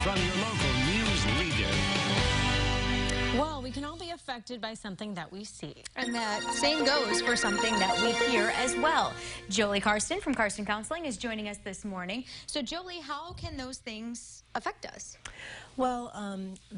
from your local news leader. Well, we can all be affected by something that we see. And that same goes for something that we hear as well. Jolie Karsten from Karsten Counseling is joining us this morning. So Jolie, how can those things affect us? Well,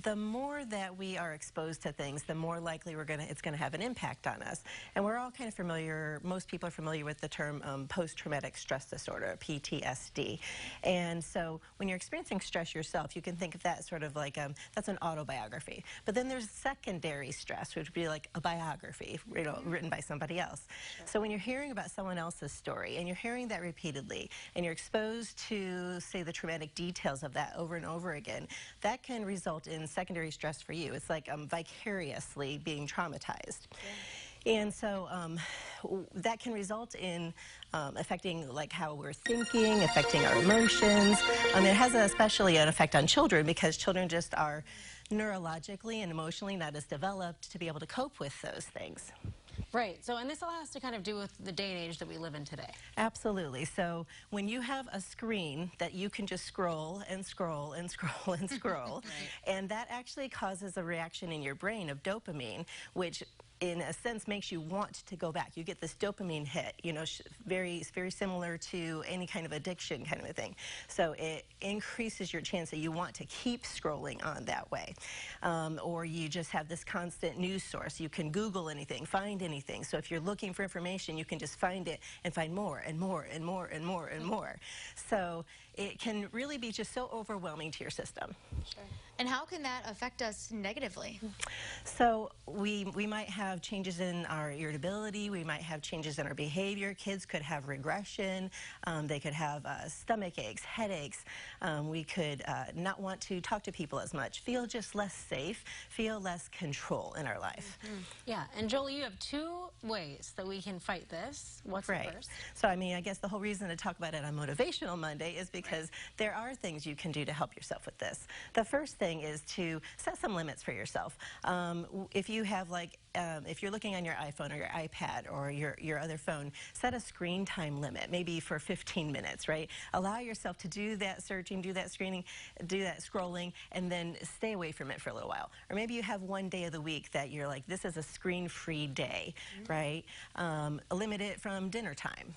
the more that we are exposed to things, the more likely it's going to have an impact on us. And we're all kind of familiar, most people are familiar with the term post-traumatic stress disorder, PTSD. And so when you're experiencing stress yourself, you can think of that sort of like, that's an autobiography. But then there's secondary stress, which would be like a biography, written by somebody else. Sure. So when you're hearing about someone else's story, and you're hearing that repeatedly, and you're exposed to, say, the traumatic details of that over and over again, that can result in secondary stress for you. It's like vicariously being traumatized. Yeah. And so that can result in affecting like how we're thinking, affecting our emotions. It has especially an effect on children because children just are neurologically and emotionally not as developed to be able to cope with those things. Right. So, and this all has to kind of do with the day and age that we live in today. Absolutely. So when you have a screen that you can just scroll and scroll and scroll and scroll, right. And that actually causes a reaction in your brain of dopamine, which in a sense makes you want to go back. You get this dopamine hit, you know, very similar to any kind of addiction kind of a thing. So it increases your chance that you want to keep scrolling on that way. Or you just have this constant news source. You can Google anything, find anything. So if you're looking for information, you can just find it and find more and more and more and more and more. So it can really be just so overwhelming to your system. Sure. And how can that affect us negatively? So we might have changes in our irritability, we might have changes in our behavior. Kids could have regression, they could have stomach aches, headaches. We could not want to talk to people as much, feel just less safe, feel less control in our life. Mm-hmm. Yeah, and Jolie, you have two ways that we can fight this. What's the first? So I mean, I guess the whole reason to talk about it on Motivational Monday is because there are things you can do to help yourself with this. The first thing is to set some limits for yourself. If you have like, if you're looking on your iPhone or your iPad or your other phone, set a screen time limit, maybe for 15 minutes, right? Allow yourself to do that searching, do that screening, do that scrolling, and then stay away from it for a little while. Or maybe you have one day of the week that you're like, this is a screen-free day, right? Limit it from dinner time.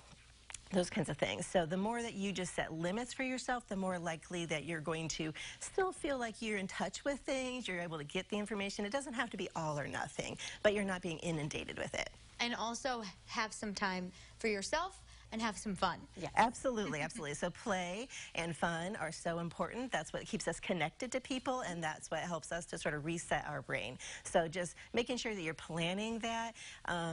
Those kinds of things. So the more that you just set limits for yourself, the more likely that you're going to still feel like you're in touch with things, you're able to get the information. It doesn't have to be all or nothing, but you're not being inundated with it. And also have some time for yourself and have some fun. Yeah, absolutely, absolutely. So play and fun are so important. That's what keeps us connected to people, and that's what helps us to sort of reset our brain. So just making sure that you're planning that,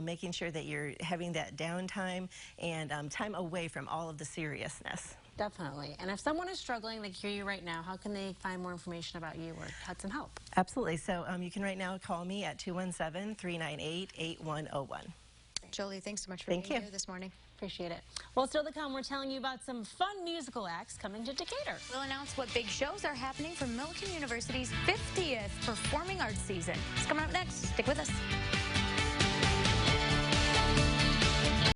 making sure that you're having that downtime and time away from all of the seriousness. Definitely. And if someone is struggling, they hear you right now, how can they find more information about you or get some help? Absolutely. So you can right now call me at 217-398-8101. Jolie, thanks so much for being here this morning. Appreciate it. Well, still to come, we're telling you about some fun musical acts coming to Decatur. We'll announce what big shows are happening for Millikan University's 50th Performing Arts season. It's coming up next. Stick with us.